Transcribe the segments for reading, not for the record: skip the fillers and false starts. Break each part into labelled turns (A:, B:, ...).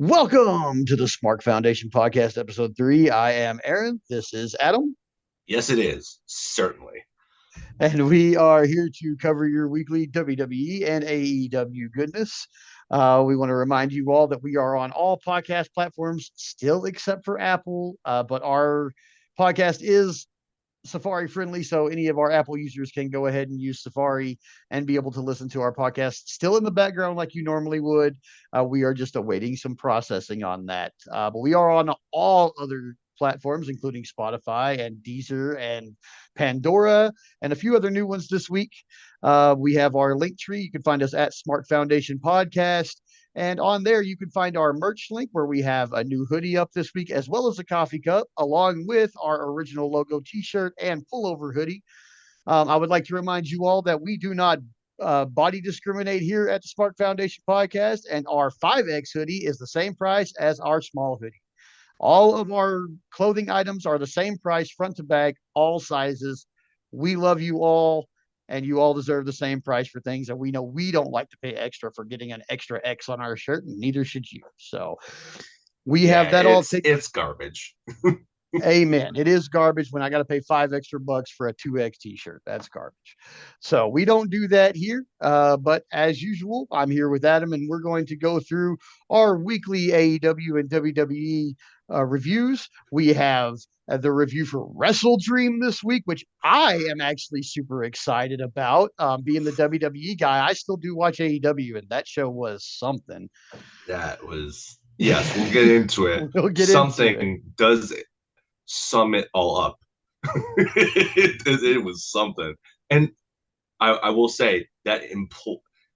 A: Welcome to the Smark Foundation Podcast, Episode 3. I am Aaron. This is Adam.
B: Yes, it is. Certainly.
A: And we are here to cover your weekly WWE and AEW goodness. We want to remind you all that we are on all podcast platforms, still except for Apple, but our podcast is Safari friendly, so any of our Apple users can go ahead and use Safari and be able to listen to our podcast still in the background like you normally would. We are just awaiting some processing on that. But we are on all other platforms, including Spotify and Deezer and Pandora and a few other new ones this week. We have our link tree. You can find us at Smart Foundation Podcast. And on there, you can find our merch link where we have a new hoodie up this week, as well as a coffee cup, along with our original logo t shirt and pullover hoodie. I would like to remind you all that we do not body discriminate here at the Spark Foundation podcast, and our 5X hoodie is the same price as our small hoodie. All of our clothing items are the same price, front to back, all sizes. We love you all, and you all deserve the same price for things. And we know we don't like to pay extra for getting an extra X on our shirt, and neither should you. So we have
B: Yeah,
A: that all
B: it's
A: taken.
B: it's garbage.
A: Amen. It is garbage when I got to pay $5 extra for a 2X t-shirt. That's garbage. So we don't do that here. But as usual, I'm here with Adam, and we're going to go through our weekly AEW and WWE reviews. We have the review for Wrestle Dream this week, which I am actually super excited about. Being the WWE guy, I still do watch AEW, and that show was something.
B: That was yes, we'll get into it.
A: We'll get into it.
B: Something does sum it all up. it was something. And I will say that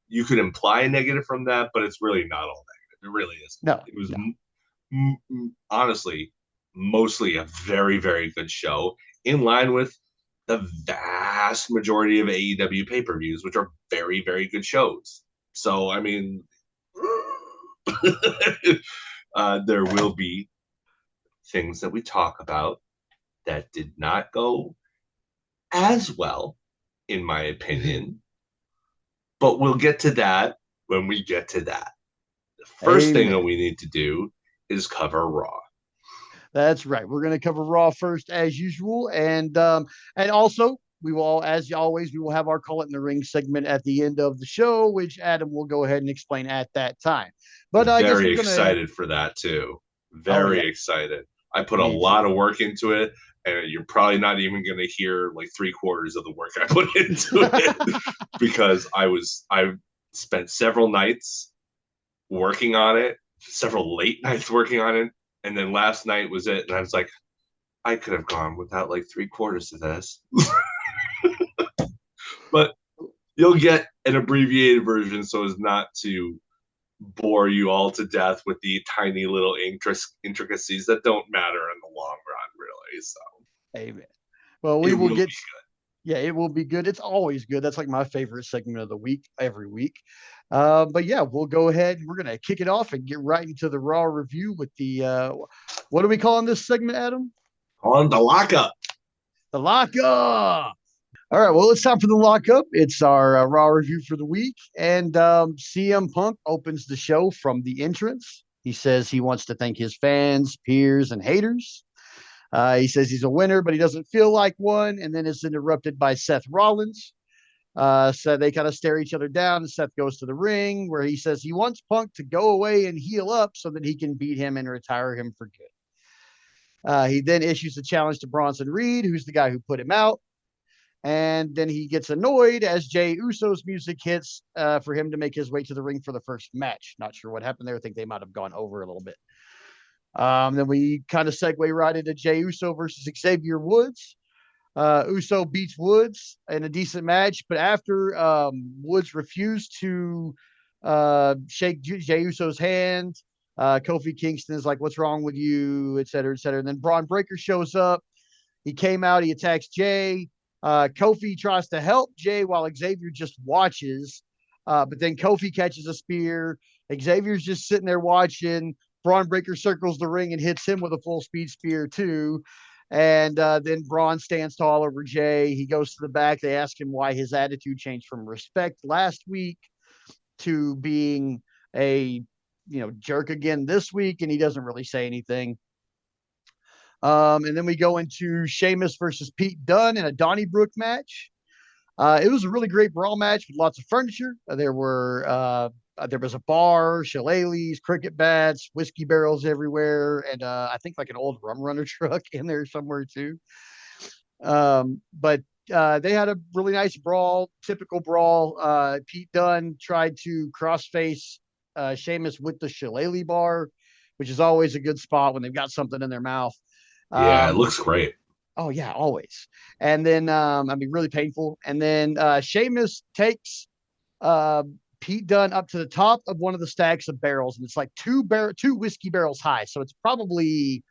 B: you could imply a negative from that, but it's really not all negative. It really isn't.
A: No,
B: It was
A: no.
B: honestly mostly a very, very good show in line with the vast majority of AEW pay per views, which are very, very good shows. So, I mean, there will be things that we talk about that did not go as well, in my opinion, but we'll get to that when we get to that. The first thing that
A: Amen.
B: we need to do is cover Raw.
A: That's right. We're going to cover Raw first, as usual, and also we will, as always, we will have our Call It in the Ring segment at the end of the show, which Adam will go ahead and explain at that time. But I guess
B: Very
A: we're gonna.
B: excited for that too.
A: Oh yeah,
B: Very excited. I put a
A: me
B: lot
A: too.
B: of work into it, and you're probably not even going to hear like 3/4 of the work I put into it because I spent several nights working on it, several late nights working on it, and then last night was it, and I was like, I could have gone without like 3/4 of this, but you'll get an abbreviated version so as not to bore you all to death with the tiny little intricacies that don't matter in the long run, really. So
A: Amen. Well, we
B: it
A: will
B: will
A: get.
B: be
A: Yeah, it will be good. It's always good. That's like my favorite segment of the week, every week. But yeah, we'll go ahead. We're gonna kick it off and get right into the Raw review with the. What are we calling this segment, Adam?
B: on the lockup.
A: The lockup. All right, well, it's time for the lockup. It's our Raw review for the week. And CM Punk opens the show from the entrance. He says he wants to thank his fans, peers, and haters. He says he's a winner, but he doesn't feel like one. And then it's interrupted by Seth Rollins. So they kind of stare each other down, and Seth goes to the ring where he says he wants Punk to go away and heal up so that he can beat him and retire him for good. He then issues a challenge to Bronson Reed, who's the guy who put him out. And then he gets annoyed as Jay Uso's music hits for him to make his way to the ring for the first match. Not sure what happened there. I think they might have gone over a little bit. Then we kind of segue right into Jay Uso versus Xavier Woods. Uso beats Woods in a decent match, but after Woods refused to shake Jay Uso's hand, Kofi Kingston is like, "What's wrong with you?" Et cetera, et cetera. And then Braun Breaker shows up. He came out. He attacks Jay. Kofi tries to help Jay while Xavier just watches. But then Kofi catches a spear. Xavier's just sitting there watching. Braun Breaker circles the ring and hits him with a full speed spear too. And then Braun stands tall over Jay. He goes to the back. They ask him why his attitude changed from respect last week to being a jerk again this week, and he doesn't really say anything. And then we go into Sheamus versus Pete Dunne in a Donnybrook match. It was a really great brawl match with lots of furniture. There was a bar, shillelaghs, cricket bats, whiskey barrels everywhere, and I think like an old rum runner truck in there somewhere too. But they had a really nice brawl, typical brawl. Pete Dunne tried to crossface Sheamus with the shillelagh bar, which is always a good spot when they've got something in their mouth.
B: Yeah, it
A: Um,
B: looks great.
A: oh yeah, always. And then really painful. And then Sheamus takes uh, Pete Dunne up to the top of one of the stacks of barrels, and it's like two whiskey barrels high, so it's probably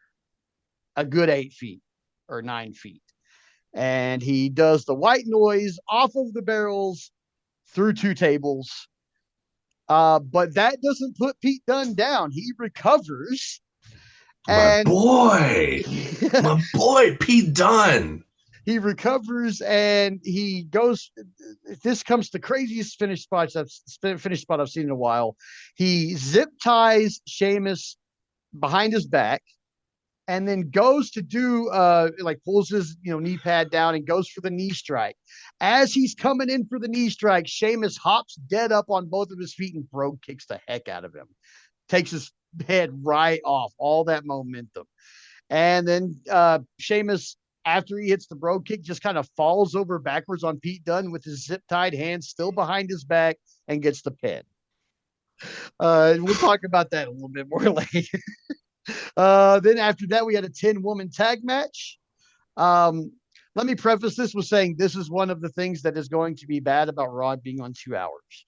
A: a good 8 feet or 9 feet. And he does the white noise off of the barrels through two tables. But that doesn't put Pete Dunne down. He recovers
B: My
A: and
B: boy, my boy, Pete Dunne.
A: he recovers and he goes. This comes the craziest finish spot I've seen in a while. He zip ties Sheamus behind his back, and then goes to do like pulls his knee pad down and goes for the knee strike. As he's coming in for the knee strike, Sheamus hops dead up on both of his feet and Brogue kicks the heck out of him. Takes his head right off all that momentum. And then Sheamus, after he hits the Brogue kick, just kind of falls over backwards on Pete Dunne with his zip tied hands still behind his back and gets the pin. We'll talk about that a little bit more later. Then after that, we had a 10-woman tag match. Um, Let me preface this with saying this is one of the things that is going to be bad about Raw being on 2 hours.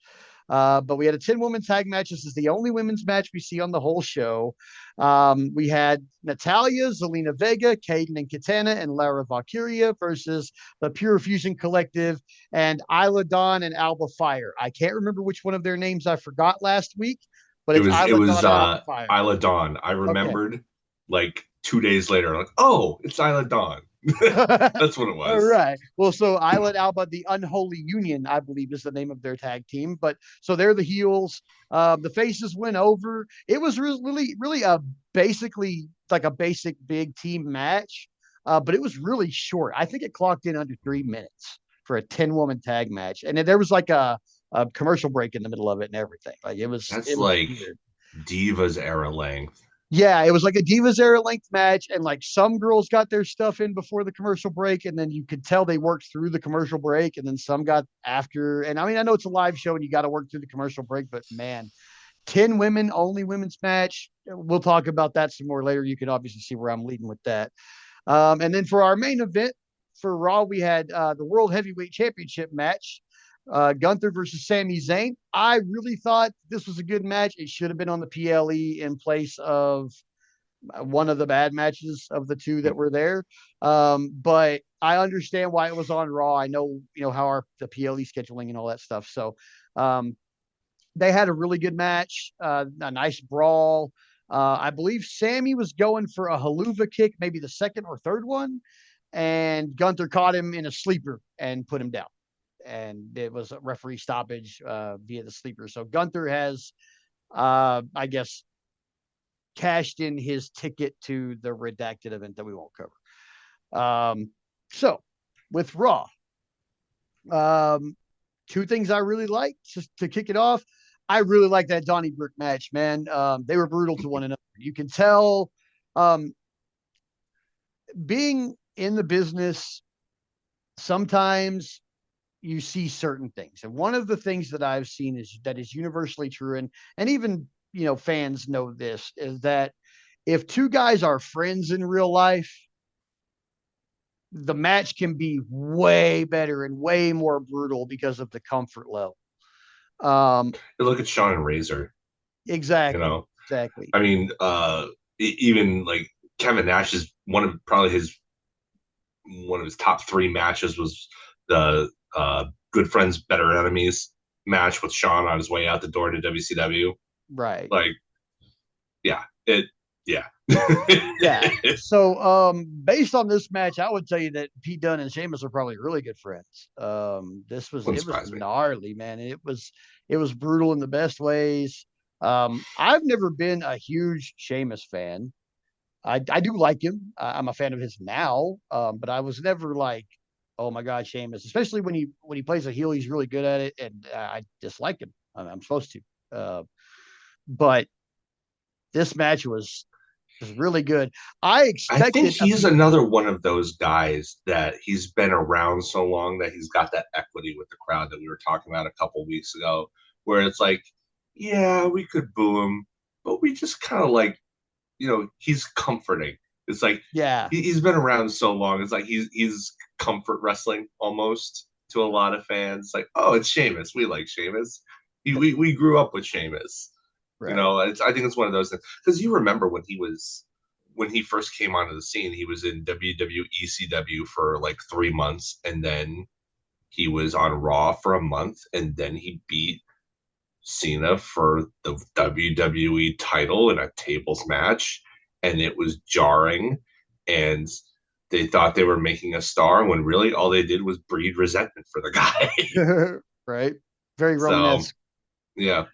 A: But we had a 10-woman tag match. This is the only women's match we see on the whole show. We had Natalia, Zelina Vega, Kaden and Katana, and Lara Valkyria versus the Pure Fusion Collective and Isla Dawn and Alba Fire. I can't remember which one of their names I forgot last week, but
B: It
A: it's
B: was it
A: Isla
B: was
A: Dawn and Alba Fire.
B: Isla Dawn. I
A: Okay.
B: remembered like 2 days later, like, oh, it's Isla Dawn. That's what it
A: All
B: was.
A: right. Well, so Island Alba, the Unholy Union, I believe, is the name of their tag team. But so they're the heels. The faces went over. It was really, really a basically like a basic big team match, but it was really short. I think it clocked in under 3 minutes for a 10-woman tag match, and then there was like a commercial break in the middle of it and everything. Like
B: That's
A: it was
B: like
A: weird.
B: Divas era length.
A: Yeah, it was like a Divas era length match, and like some girls got their stuff in before the commercial break, and then you could tell they worked through the commercial break, and then some got after. And I mean, I know it's a live show and you got to work through the commercial break, but man, 10 women, only women's match. We'll talk about that some more later. You can obviously see where I'm leading with that. And then for our main event for Raw, we had the World Heavyweight Championship match. Gunther versus Sami Zayn. I really thought this was a good match. It should have been on the PLE in place of one of the bad matches of the two that were there. But I understand why it was on Raw. I know, how the PLE scheduling and all that stuff. So they had a really good match, a nice brawl. I believe Sammy was going for a haluva kick, maybe the second or third one, and Gunther caught him in a sleeper and put him down. And it was a referee stoppage via the sleeper. So Gunther has, I guess, cashed in his ticket to the redacted event that we won't cover. So with Raw, two things I really like just to kick it off. I really like that Donnybrook match, man. They were brutal to one another. You can tell, being in the business, sometimes you see certain things. And one of the things that I've seen is universally true. And even, fans know this, is that if two guys are friends in real life, the match can be way better and way more brutal because of the comfort level. Um,
B: You look at Sean and Razor, you
A: exactly.
B: know.
A: Exactly.
B: I mean, even like Kevin Nash is one of his top three matches was the Good Friends Better Enemies match with Sean on his way out the door to WCW.
A: Right.
B: Like, yeah, yeah.
A: Yeah. So, based on this match, I would tell you that Pete Dunne and Sheamus are probably really good friends. This was
B: Wouldn't
A: it was
B: surprise me.
A: gnarly, man. It was brutal in the best ways. I've never been a huge Sheamus fan. I do like him. I'm a fan of his now, but I was never like, oh my God, Sheamus. Especially when he plays a heel, he's really good at it, and I dislike him. I'm supposed to, but this match was really good. I
B: I think
A: expected a
B: he's another one of those guys that he's been around so long that he's got that equity with the crowd that we were talking about a couple of weeks ago, where it's like, yeah, we could boo him, but we just kind of like, he's comforting. It's like
A: yeah,
B: he's been around so long. It's like he's comfort wrestling almost to a lot of fans. Like, oh, it's Sheamus. We like Sheamus. We grew up with Sheamus.
A: right.
B: I think it's one of those things because you remember when he first came onto the scene, he was in WWE CW for like 3 months, and then he was on Raw for a month, and then he beat Cena for the WWE title in a tables match, and it was jarring, and they thought they were making a star when really all they did was breed resentment for the guy.
A: Right. Very
B: So
A: Romanesque.
B: yeah,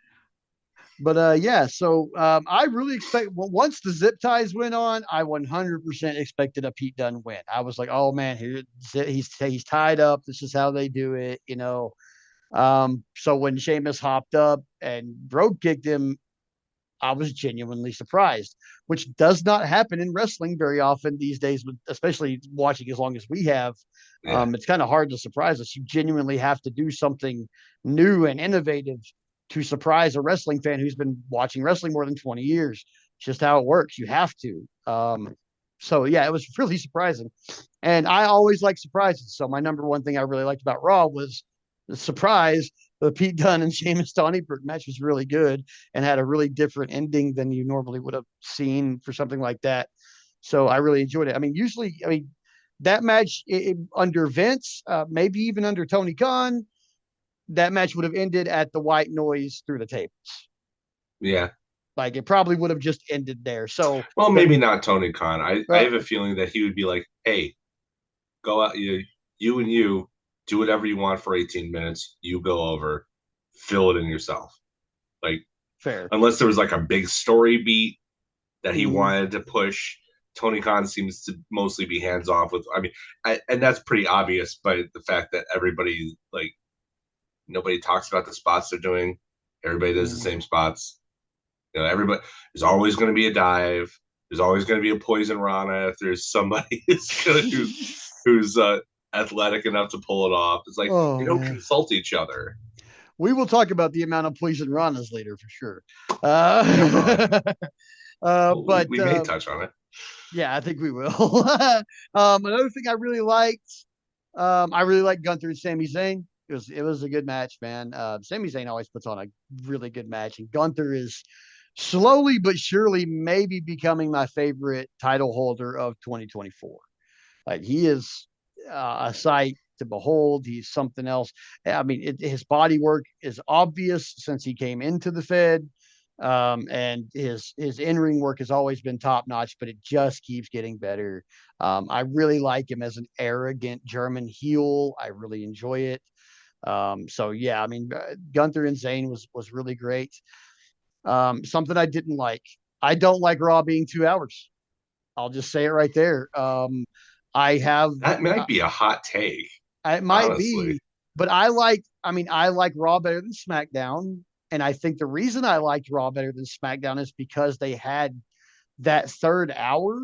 A: But yeah, so I really expect well, once the zip ties went on, I 100% expected a Pete Dunne win. I was like, oh man, here he's tied up. This is how they do it. So when Sheamus hopped up and Road kicked him, I was genuinely surprised, which does not happen in wrestling very often these days, especially watching as long as we have.
B: yeah,
A: It's kind of hard to surprise us. You genuinely have to do something new and innovative to surprise a wrestling fan who's been watching wrestling more than 20 years. It's just how it works. You have to. So yeah, it was really surprising. And I always like surprises. So my number one thing I really liked about Raw was the surprise. The Pete Dunne and Sheamus Donnie match was really good and had a really different ending than you normally would have seen for something like that. So I really enjoyed it. I mean, usually, I mean, that match under Vince, maybe even under Tony Khan, that match would have ended at the white noise through the tables.
B: yeah.
A: Like it probably would have just ended there. So
B: Well,
A: the
B: maybe not Tony Khan. I
A: uh,
B: have a feeling that he would be like, hey, go out, you and you do whatever you want for 18 minutes. You go over, fill it in yourself. Like,
A: fair.
B: unless there was like a big story beat that he
A: Mm-hmm.
B: wanted to push. Tony Khan seems to mostly be hands off with. I mean, and that's pretty obvious by the fact that everybody like nobody talks about the spots they're doing. Everybody does the
A: Mm-hmm.
B: same spots. Everybody there's always going to be a dive. There's always going to be a poison rana if there's somebody who's athletic enough to pull it off. It's like
A: Oh
B: they don't
A: man.
B: consult each other.
A: We will talk about the amount of police and ranas later for sure.
B: Yeah, well, well we,
A: But
B: we may touch on it.
A: yeah, I think we will. Another thing I really liked Gunther and Sami Zayn. It was a good match, man. Sami Zayn always puts on a really good match, and Gunther is slowly but surely maybe becoming my favorite title holder of 2024. Like he is a sight to behold. He's something else. I mean, his body work is obvious since he came into the Fed, and his in ring work has always been top notch, but it just keeps getting better. I really like him as an arrogant German heel. I really enjoy it. So yeah, I mean, Gunther and Zayn was really great. Something I didn't like. I don't like Raw being 2 hours. I'll just say it right there. I have
B: That might be a hot take,
A: it might
B: honestly.
A: be, but I like Raw better than SmackDown, and I think the reason I liked Raw better than SmackDown is because they had that third hour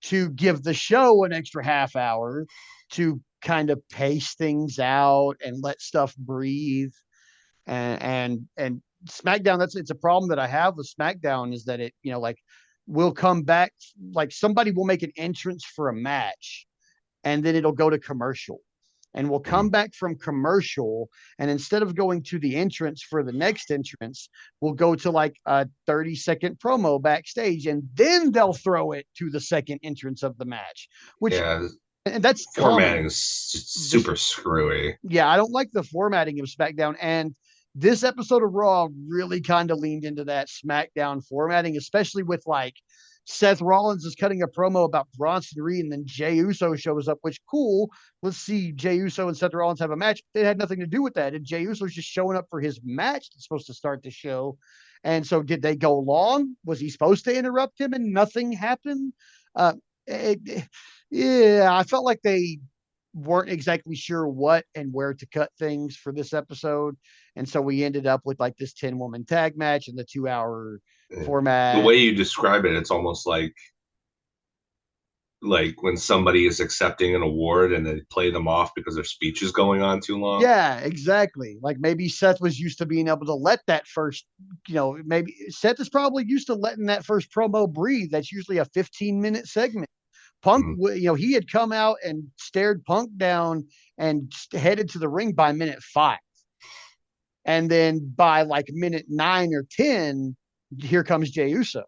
A: to give the show an extra half hour to kind of pace things out and let stuff breathe and SmackDown. It's a problem that I have with SmackDown is that it like will come back like somebody will make an entrance for a match and then it'll go to commercial and we'll come
B: Mm,
A: back from commercial and instead of going to the entrance for the next entrance we'll go to like a 30-second promo backstage and then they'll throw it to the second entrance of the match, which
B: yeah,
A: and that's
B: formatting
A: common.
B: is
A: Just
B: super screwy.
A: yeah, I don't like the formatting of SmackDown. And this episode of Raw really kind of leaned into that SmackDown formatting, especially with like Seth Rollins is cutting a promo about Bronson Reed, and then Jey Uso shows up, which cool. Let's see Jey Uso and Seth Rollins have a match. It had nothing to do with that. And Jey Uso's just showing up for his match that's supposed to start the show. And so, did they go long? Was he supposed to interrupt him and nothing happened? Uh, yeah, I felt like they weren't exactly sure what and where to cut things for this episode. And so we ended up with like this 10-woman tag match and the 2 hour
B: The
A: format.
B: way you describe it, it's almost like when somebody is accepting an award and they play them off because their speech is going on too long.
A: Yeah, exactly. Like maybe Seth was used to being able to let that first, maybe Seth is probably used to letting that first promo breathe. That's usually a 15-minute segment. Punk,
B: Mm.
A: he had come out and stared Punk down and headed to the ring by minute 5. And then by like minute 9 or 10, here comes Jey Uso.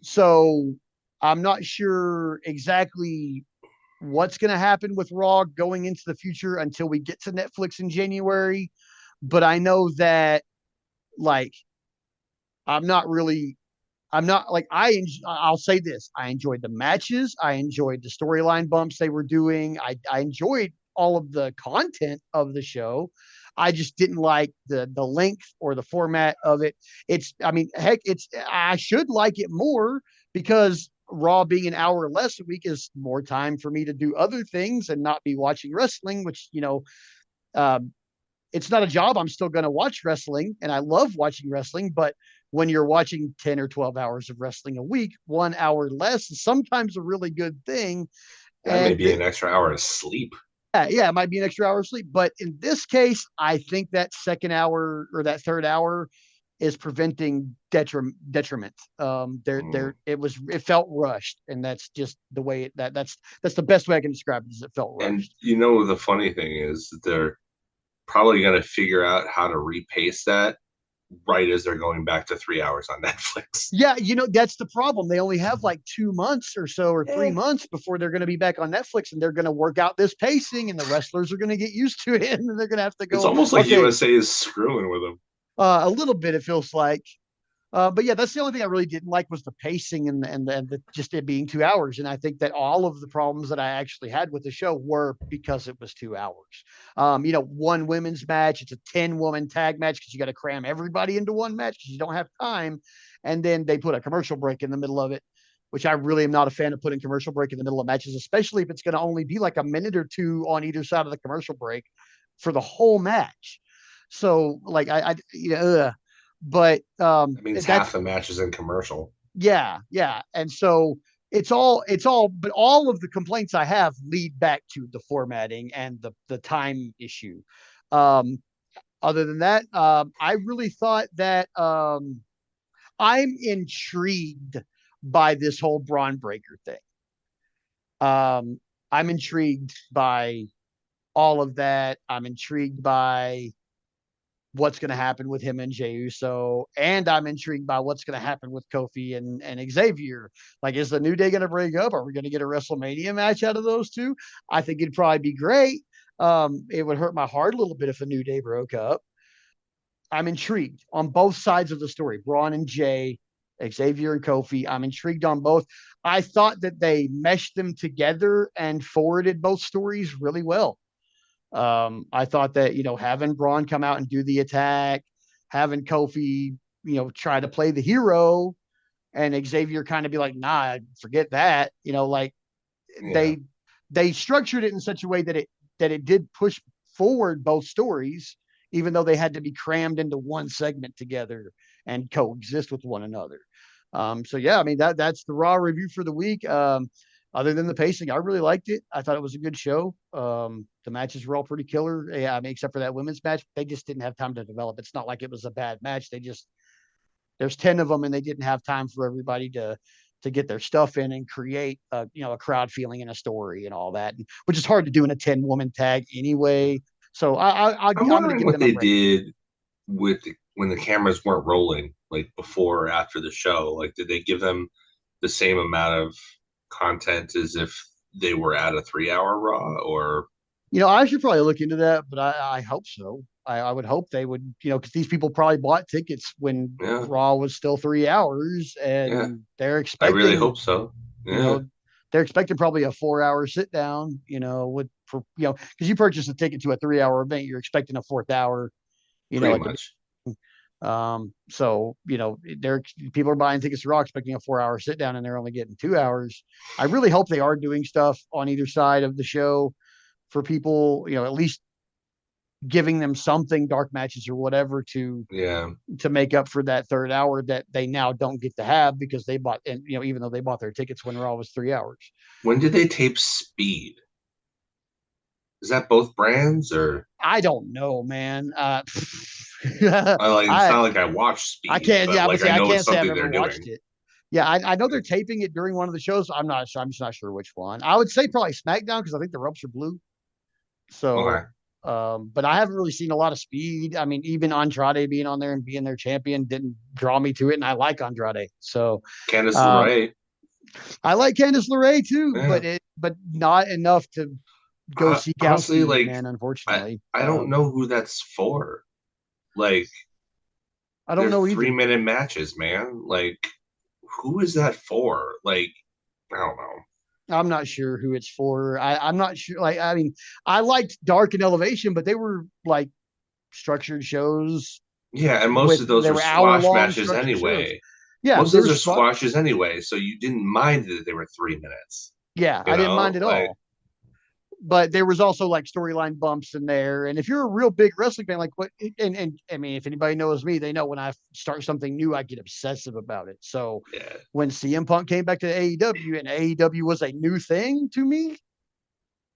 A: So I'm not sure exactly what's going to happen with Raw going into the future until we get to Netflix in January. But I know that, like, I'm not really I'm not like I'll say this. I enjoyed the matches. I enjoyed the storyline bumps they were doing. I enjoyed all of the content of the show. I just didn't like the length or the format of it. It's I mean, heck, it's I should like it more because Raw being an hour less a week is more time for me to do other things and not be watching wrestling, which um, it's not a job. I'm still going to watch wrestling and I love watching wrestling, but when you're watching 10 or 12 hours of wrestling a week, 1 hour less is sometimes a really good thing.
B: That may
A: And
B: be an extra hour of sleep.
A: yeah, it might be an extra hour of sleep. But in this case, I think that second hour or that third hour is preventing detriment.
B: Mm.
A: It felt rushed, and that's just the way that's the best way I can describe it. Is it felt
B: And
A: rushed?
B: the funny thing is that they're probably going to figure out how to repace that right as they're going back to 3 hours on Netflix.
A: Yeah, that's the problem. They only have like 2 months or so, or three
B: Yeah.
A: months before they're going to be back on Netflix, and they're going to work out this pacing, and the wrestlers are going to get used to it, and they're going to have to
B: It's
A: go,
B: almost like
A: okay,
B: USA is screwing with them.
A: a little bit. It feels like, but yeah, that's the only thing I really didn't like was the pacing and just it being 2 hours. And I think that all of the problems that I actually had with the show were because it was 2 hours. One women's match, it's a 10-woman tag match because you got to cram everybody into one match because you don't have time. And then they put a commercial break in the middle of it, which I really am not a fan of putting commercial break in the middle of matches, especially if it's going to only be like a minute or two on either side of the commercial break for the whole match. So like but
B: That means
A: that's
B: half the matches in commercial.
A: yeah. And so it's all but all of the complaints I have lead back to the formatting and the time issue. Um Other than that, I really thought that I'm intrigued by this whole Braun Breaker thing. I'm intrigued by all of that. I'm intrigued by what's going to happen with him and Jey Uso, and I'm intrigued by what's going to happen with Kofi and Xavier. Like, is the New Day going to break up? Are we going to get a WrestleMania match out of those two? I think it'd probably be great. It would hurt my heart a little bit if the New Day broke up. I'm intrigued on both sides of the story. Braun and Jay, Xavier and Kofi. I'm intrigued on both. I thought that they meshed them together and forwarded both stories really well. I thought that, having Braun come out and do the attack, having Kofi, try to play the hero, and Xavier kind of be like, nah, forget that. Like
B: Yeah.
A: they they structured it in such a way that it did push forward both stories, even though they had to be crammed into one segment together and coexist with one another. So yeah, I mean that's the Raw review for the week. Other than the pacing, I really liked it. I thought it was a good show. The matches were all pretty killer. Yeah, I mean, except for that women's match, they just didn't have time to develop. It's not like it was a bad match. There's 10 of them and they didn't have time for everybody to get their stuff in and create a crowd feeling and a story and all that, which is hard to do in a 10-woman tag anyway. So
B: I'm
A: I'm going to
B: wondering
A: give
B: what
A: them a
B: they
A: break.
B: did when the cameras weren't rolling, like before or after the show. Like, did they give them the same amount of content as if they were at a 3 hour Raw? Or
A: I should probably look into that, but I hope so. I would hope they would, because these people probably bought tickets when
B: yeah,
A: Raw was still 3 hours,
B: yeah,
A: and
B: I really hope so.
A: you
B: Yeah,
A: know, they're expecting probably a 4 hour sit down, because you purchase a ticket to a 3 hour event, you're expecting a fourth hour,
B: pretty
A: at the
B: much.
A: So they're people are buying tickets to Raw expecting a 4 hour sit down, and they're only getting 2 hours. I really hope they are doing stuff on either side of the show for people, at least giving them something, dark matches or whatever,
B: Yeah.
A: to make up for that third hour that they now don't get to have because they bought, and even though they bought their tickets when Raw was 3 hours.
B: When did they tape Speed? Is that both brands or
A: I don't know, man.
B: I like it's
A: I
B: not like I watch
A: I
B: Speed,
A: can't.
B: but
A: Yeah, I would
B: like
A: say
B: I
A: I
B: know
A: can't
B: it's
A: say I've
B: something
A: ever
B: they're
A: watched
B: doing.
A: it. Yeah, I know they're taping it during one of the shows. I'm not sure. I'm just not sure which one. I would say probably SmackDown because I think the ropes are blue. So,
B: Okay.
A: but I haven't really seen a lot of Speed. I mean, even Andrade being on there and being their champion didn't draw me to it, and I like Andrade. So,
B: Candice
A: um,
B: LeRae.
A: I like Candice LeRae too,
B: Yeah.
A: but not enough to go seek out
B: Honestly,
A: Speed,
B: like
A: man. Unfortunately,
B: I don't know who that's for. Like
A: I don't
B: they're
A: know
B: three
A: either.
B: minute matches, man. Like who is that for? Like I don't know.
A: I'm not sure who it's for. I'm not sure. Like, I mean, I liked Dark and Elevation, but they were like structured shows
B: Yeah, and most
A: with
B: of those
A: they
B: were
A: were hour
B: squash
A: long
B: matches
A: structured shows.
B: anyway.
A: Yeah,
B: Most
A: they
B: of
A: were
B: those are
A: spot.
B: squashes anyway, so you didn't mind that they were 3 minutes.
A: Yeah,
B: You
A: I didn't mind
B: know,
A: at
B: like
A: all. But there was also like storyline bumps in there. And if you're a real big wrestling fan, like what, and I mean, if anybody knows me, they know when I start something new, I get obsessive about it. So
B: yeah,
A: when CM Punk came back to AEW and AEW was a new thing to me,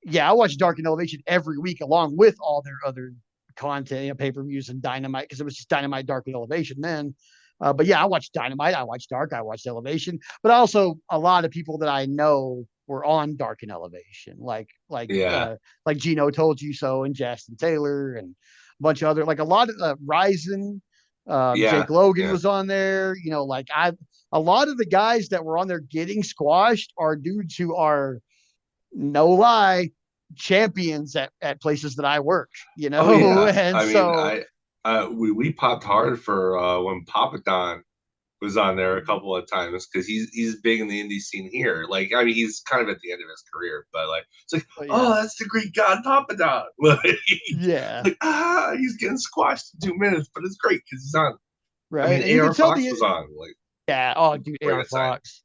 A: yeah, I watch Dark and Elevation every week along with all their other content, pay per views and Dynamite because it was just Dynamite, Dark and Elevation then. But yeah, I watched Dynamite, I watched Dark, I watched Elevation, but also a lot of people that I know were on Dark and Elevation,
B: yeah,
A: like Gino Told You So and Justin Taylor and a bunch of other like a lot of Ryzen.
B: yeah,
A: Jake Logan
B: yeah,
A: was on there. A lot of the guys that were on there getting squashed are dudes who are no lie, champions at places that I work,
B: Oh yeah.
A: and
B: I mean,
A: so
B: we popped hard for when Papa Don was on there a couple of times because he's big in the indie scene here. Like, I mean, he's kind of at the end of his career, but like, it's like, oh,
A: yeah,
B: that's the Greek god Papa Don.
A: yeah,
B: He's getting squashed in 2 minutes, but it's great because he's on. I
A: right,
B: mean,
A: and you can
B: AR
A: tell
B: Fox
A: the
B: was on. Like,
A: yeah, oh dude,
B: great
A: AR
B: at signing.
A: Fox.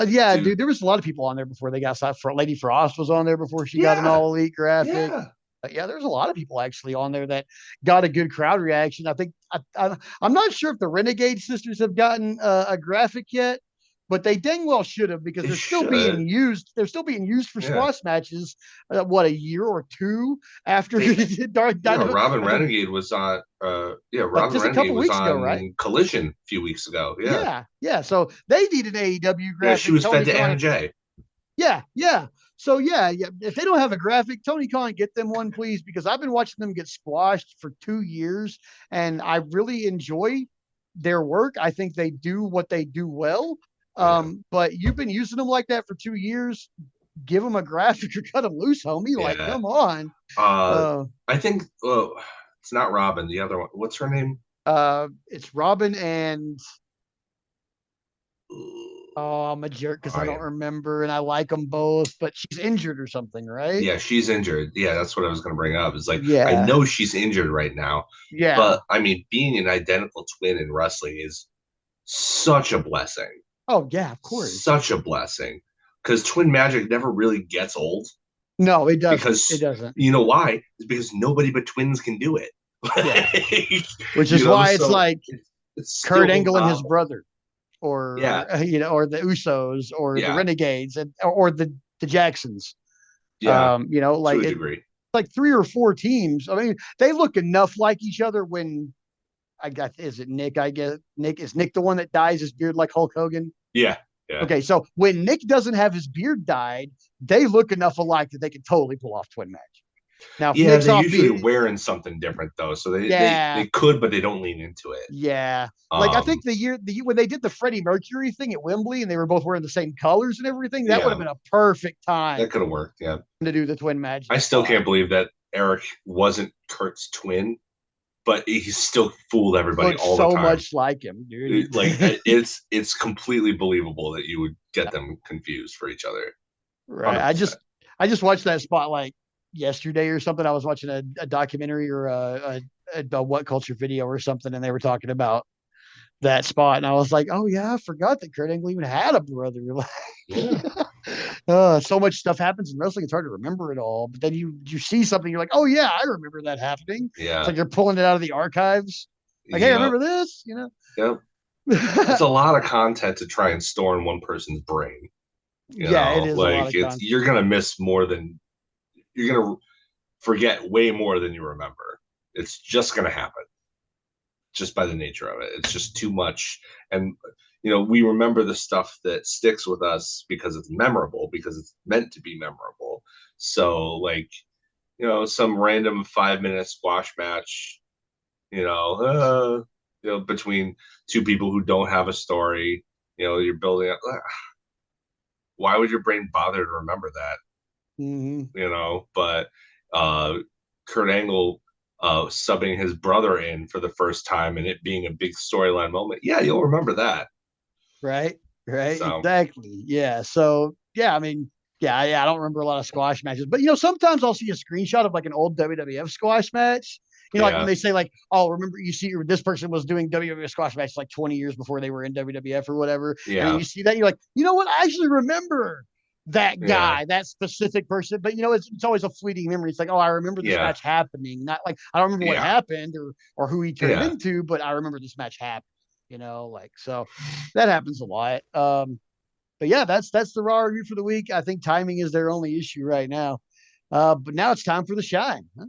A: Yeah,
B: Dude,
A: dude, there was a lot of people on there before they got signed. For Lady Frost was on there before she got an
B: yeah,
A: all elite graphic.
B: yeah.
A: Yeah, there's a lot of people actually on there that got a good crowd reaction. I think I'm not sure if the Renegade Sisters have gotten a graphic yet, but they dang well should have because
B: They
A: they're still being
B: should.
A: used. They're still being used for
B: Yeah.
A: squash matches. What, a year or two after
B: They
A: Dark
B: Yeah,
A: Dynamite,
B: Robin
A: after
B: Renegade was on
A: like
B: Robin
A: just a
B: Renegade
A: couple
B: was
A: weeks ago, right?
B: on Collision a few weeks ago. Yeah.
A: Yeah, yeah. So they need an AEW
B: Yeah, she
A: graphic.
B: was fed
A: Tony
B: to Anna
A: Khan.
B: Jay.
A: Yeah, yeah. So yeah, yeah. If they don't have a graphic, Tony Khan, get them one, please, because I've been watching them get squashed for 2 years, and I really enjoy their work. I think they do what they do well.
B: Yeah.
A: But you've been using them like that for 2 years. Give them a graphic or cut them loose, homie. Like,
B: Yeah.
A: come on.
B: Uh
A: Uh,
B: I think it's not Robin, the other one. What's her name?
A: it's Robin and oh, I'm a jerk because I don't
B: Ryan.
A: remember, and I like them both, but she's injured or something, right?
B: Yeah, she's injured. Yeah, that's what I was gonna bring up. It's like I
A: Yeah,
B: know she's injured right now,
A: yeah.
B: but I mean being an identical twin in wrestling is such a blessing.
A: Oh yeah, of course.
B: Such a blessing. Because twin magic never really gets old.
A: No, it doesn't. It
B: Because
A: doesn't.
B: you know why? It's because nobody but twins can do it.
A: Yeah.
B: Like,
A: Which is why it's
B: so
A: like
B: it's
A: Kurt
B: still
A: Angle and his
B: novel.
A: brother,
B: Yeah,
A: or or the Usos, or the
B: yeah,
A: Renegades, and or the Jacksons.
B: yeah, to
A: Like
B: a
A: it,
B: degree.
A: like three or four teams. I mean, they look enough like each other when I got is it Nick? I guess Nick is Nick the one that dyes his beard like Hulk Hogan.
B: Yeah, yeah,
A: Okay, so when Nick doesn't have his beard dyed, they look enough alike that they can totally pull off twin match. Now, if
B: yeah.
A: Nick's
B: They're
A: off
B: usually
A: being
B: wearing something different though, so
A: yeah,
B: they could, but they don't lean into it.
A: yeah. Like I
B: Um,
A: think when they did the Freddie Mercury thing at Wembley and they were both wearing the same colors and everything, that would have
B: yeah,
A: been a perfect
B: that
A: time
B: could have worked. Yeah,
A: to do the twin magic
B: I still
A: spot.
B: can't believe that Eric wasn't Kurt's twin, but he still fooled everybody
A: Looks
B: all the
A: so
B: time.
A: much like him, dude.
B: Like it's completely believable that you would get them confused for each other.
A: Right.
B: 100%.
A: I just watched that spot like yesterday or something. I was watching a documentary or a what culture video or something, and they were talking about that spot, and I was like, oh yeah, I forgot that Kurt Angle even had a brother.
B: Yeah.
A: So much stuff happens in wrestling; it's hard to remember it all. But then you see something, you're like, oh yeah, I remember that happening. It's
B: Yeah.
A: like you're pulling it out of the archives. Like, hey,
B: Yep.
A: remember this?
B: Yep. That's a lot of content to try and store in one person's brain.
A: Yeah, it is a lot
B: Like
A: of
B: it's
A: content.
B: you're gonna miss more than you're gonna forget way more than you remember. It's just gonna happen just by the nature of it. It's just too much. And we remember the stuff that sticks with us because it's memorable, because it's meant to be memorable. So like, some random 5 minute squash match, you know, between two people who don't have a story, you're building up. Why would your brain bother to remember that?
A: Mm-hmm.
B: But uh, Kurt Angle subbing his brother in for the first time and it being a big storyline moment. Yeah, you'll remember that.
A: Right, right,
B: So
A: exactly. Yeah. So yeah, I mean, yeah, I don't remember a lot of squash matches, but sometimes I'll see a screenshot of like an old WWF squash match. Like when
B: yeah,
A: they say like, oh, remember you see this person was doing WWF squash matches like 20 years before they were in WWF or whatever, and then
B: yeah,
A: you see that, you're like, you know what? I actually remember that
B: yeah,
A: guy, that specific person. But it's always a fleeting memory. It's like, oh, I remember this
B: yeah,
A: match happening. Not like I don't remember what
B: yeah,
A: happened or who he turned
B: yeah.
A: into, but I remember this match happened. Like so that happens a lot. But yeah, that's the Raw review for the week. I think timing is their only issue right now. But now it's time for the shine. Huh?